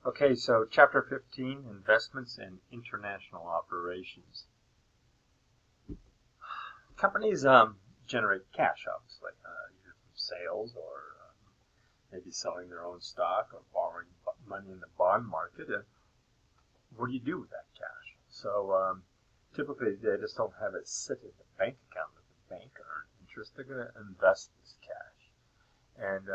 Okay, so Chapter 15, Investments and International Operations. Companies generate cash, obviously, either from sales or maybe selling their own stock or borrowing money in the bond market. And what do you do with that cash? So typically they just don't have it sit in the bank account with the bank earn interest. They're going to invest this cash. And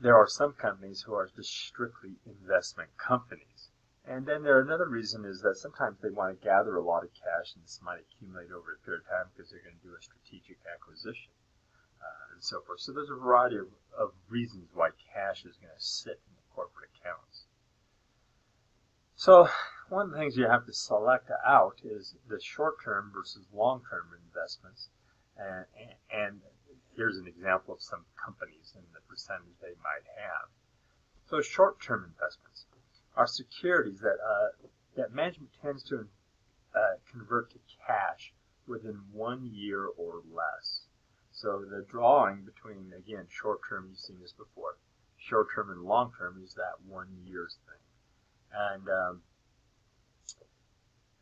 there are some companies who are just strictly investment companies. And then another reason is that sometimes they want to gather a lot of cash, and this might accumulate over a period of time because they're going to do a strategic acquisition and so forth. So there's a variety of reasons why cash is going to sit in the corporate accounts. So one of the things you have to select out is the short-term versus long-term investments. And here's an example of some companies and the percentage they might have. So short-term investments are securities that management tends to convert to cash within 1 year or less. So the drawing between, again, short-term, you've seen this before, short-term and long-term is that 1 year's thing.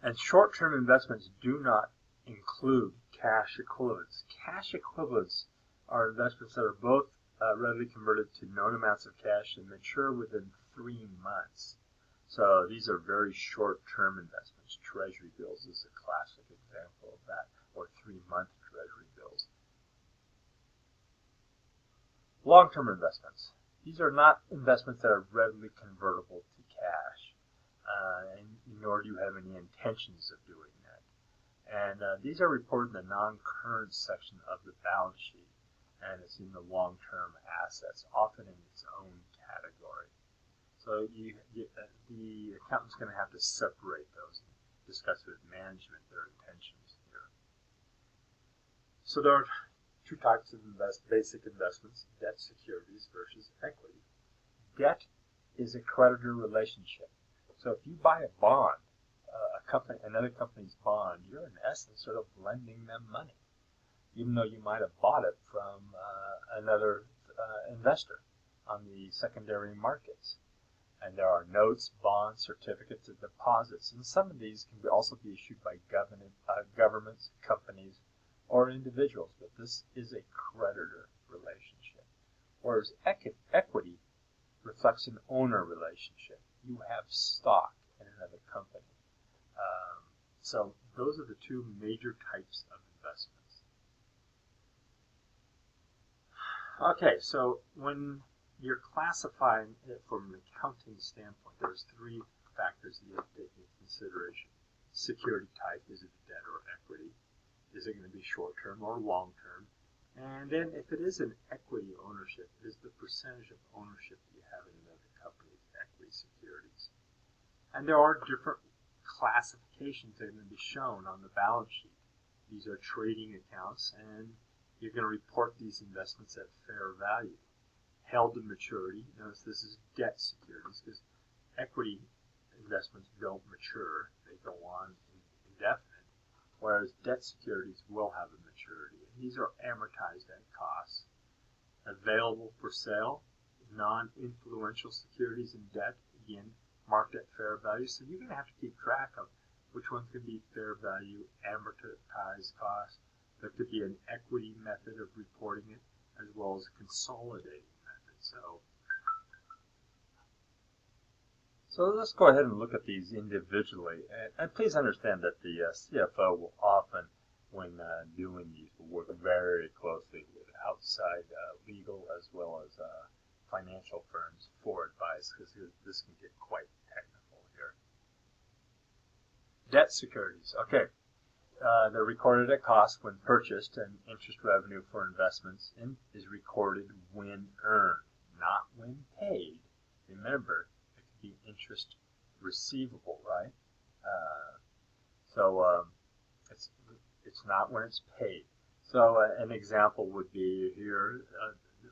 And short-term investments do not include cash equivalents. Cash equivalents are investments that are both readily converted to known amounts of cash and mature within 3 months. So these are very short-term investments. Treasury bills is a classic example of that, or 3-month treasury bills. Long-term investments. These are not investments that are readily convertible to cash, nor do you have any intentions of doing that. And these are reported in the non-current section of the balance sheet, and it's in the long-term assets, often in its own category. So the accountant's going to have to separate those and discuss with management their intentions here. So there are two types of basic investments: debt securities versus equity. Debt is a creditor relationship. So if you buy a bond, another company's bond, you're in essence sort of lending them money, even though you might have bought it from another investor on the secondary markets. And there are notes, bonds, certificates of deposits, and some of these can also be issued by governments, companies, or individuals, but this is a creditor relationship. Whereas equity reflects an owner relationship. You have stock in another company. So those are the two major types of investments. Okay, so when you're classifying it from an accounting standpoint, there's 3 factors that you have to take into consideration. Security type, is it debt or equity? Is it going to be short-term or long-term? And then if it is an equity ownership, is the percentage of ownership that you have in another company's equity securities. And there are different classifications that are going to be shown on the balance sheet. These are trading accounts, and you're going to report these investments at fair value. Held to maturity, notice this is debt securities because equity investments don't mature, they go on indefinite, whereas debt securities will have a maturity. And these are amortized at cost. Available for sale, non-influential securities and debt, again, marked at fair value. So you're going to have to keep track of which ones can be fair value, amortized cost. There could be an equity method of reporting it, as well as a consolidating method. So let's go ahead and look at these individually. And please understand that the CFO will often, when doing these, will work very closely with outside legal as well as financial firms for advice, because this can get quite technical here. Debt securities. Okay. They're recorded at cost when purchased, and interest revenue for investments is recorded when earned, not when paid. Remember, it could be interest receivable, right? It's not when it's paid. So an example would be here,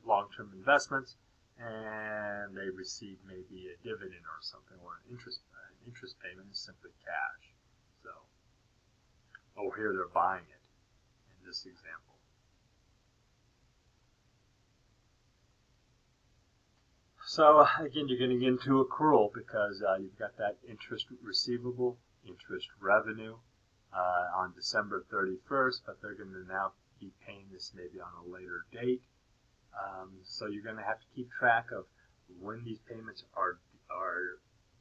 long-term investments, and they receive maybe a dividend or something, or an interest payment is simply cash. So, here they're buying it in this example. So again, you're going to get into accrual because you've got that interest receivable, interest revenue on December 31st, but they're going to now be paying this maybe on a later date. So you're going to have to keep track of when these payments are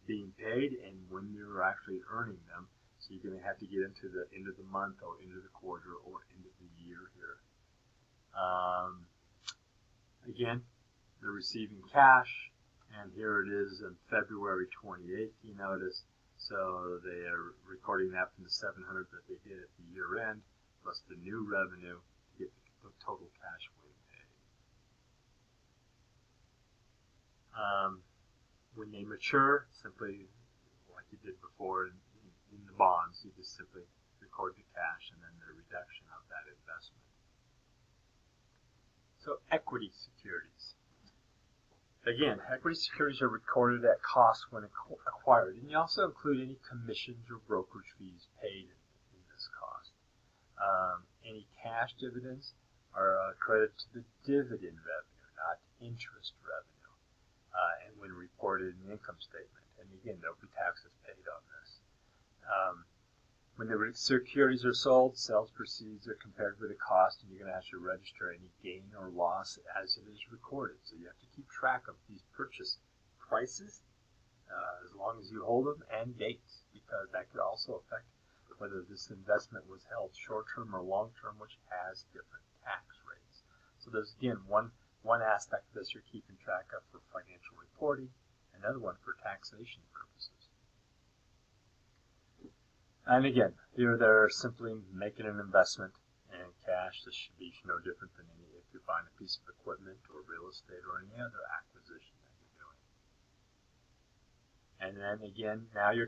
being paid and when you're actually earning them. So you're going to have to get into the end of the month or end of the quarter or end of the year here. Again, they're receiving cash, and here it is on February 28th, you notice. So they are recording that from the $700 that they did at the year end, plus the new revenue to get the total cash when paid. When they mature, simply like you did before in the bonds, you just simply record the cash and then the reduction of that investment. So equity securities. Again, equity securities are recorded at cost when acquired, and you also include any commissions or brokerage fees paid in this cost. Any cash dividends are credited to the dividend revenue, not interest revenue, and when reported in the income statement. And again, there will be taxes paid on this. When the securities are sold, sales proceeds are compared with the cost, and you're going to have to register any gain or loss as it is recorded. So you have to keep track of these purchase prices as long as you hold them, and dates, because that could also affect whether this investment was held short-term or long-term, which has different tax rates. So there's, again, one aspect of this you're keeping track of for financial reporting, another one for taxation purposes. And again, here they're simply making an investment in cash. This should be no different than if you're buying a piece of equipment or real estate or any other acquisition that you're doing. And then again, now you're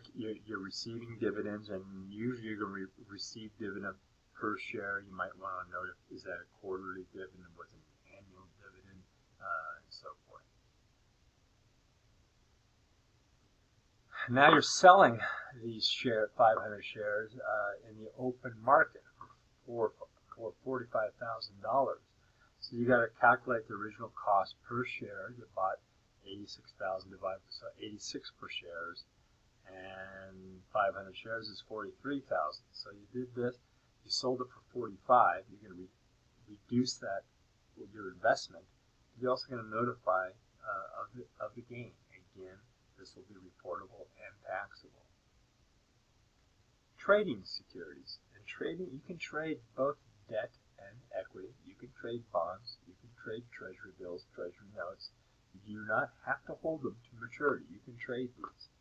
receiving dividends, and usually you're going to receive dividend per share. You might want to know, is that a quarterly dividend, was it an annual dividend, and so forth. Now you're selling these 500 shares in the open market for $45,000. So you got to calculate the original cost per share. You bought 86,000 divided by 86 per shares, and 500 shares is 43,000. So you did this. You sold it for 45. You're going to reduce that with your investment. You're also going to notify of the gain. Again, this will be reportable and taxable. Trading securities. In trading, you can trade both debt and equity. You can trade bonds. You can trade treasury bills, treasury notes. You do not have to hold them to maturity. You can trade these.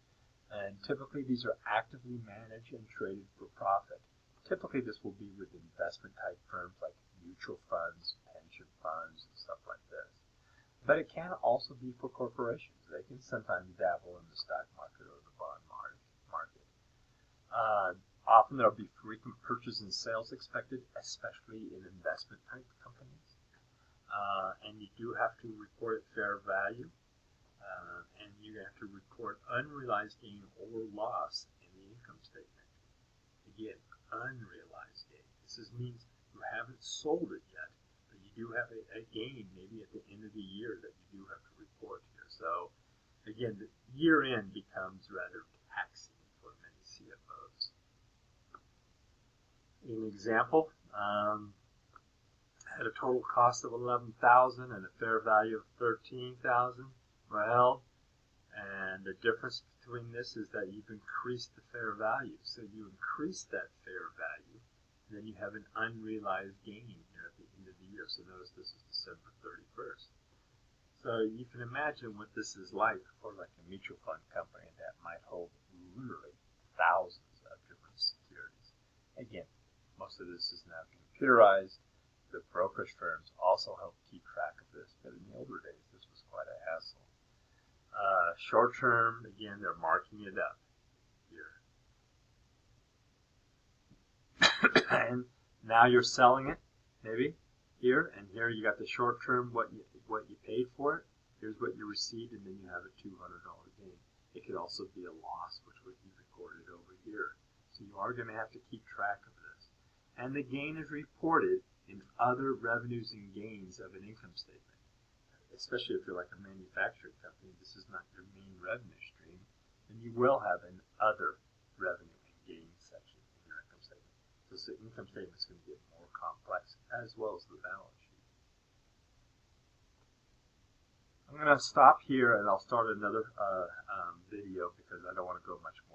And typically, these are actively managed and traded for profit. Typically, this will be with investment-type firms like mutual funds, pension funds, and stuff like this. But it can also be for corporations. They can sometimes dabble in the stock market or the bond market. Often there will be frequent purchases and sales expected, especially in investment-type companies. And you do have to report at fair value. And you have to report unrealized gain or loss in the income statement. Again, unrealized gain. This means you haven't sold it yet, but you do have a gain maybe at the end of the year that you do have to report here. So again, the year end becomes rather taxing for many CFOs. An example, had a total cost of $11,000 and a fair value of $13,000. Well, and the difference between this is that you've increased the fair value. So you increase that fair value, and then you have an unrealized gain here at the end of the year. So notice this is December 31st. So you can imagine what this is like for like a mutual fund company that might hold literally thousands of different securities. Again, most of this is now computerized. The brokerage firms also help keep track of this, but in the older days, this was quite a hassle. Short term, again, they're marking it up here. And now you're selling it, maybe, here, and here you got the short term, what you paid for it. Here's what you received, and then you have a $200 gain. It could also be a loss, which would be recorded over here. So you are going to have to keep track of this. And the gain is reported in other revenues and gains of an income statement. especially if you're like a manufacturing company, this is not your main revenue stream, then you will have an other revenue and gain section in your income statement. So the income statement is going to get more complex as well as the balance sheet. I'm going to stop here and I'll start another video because I don't want to go much more.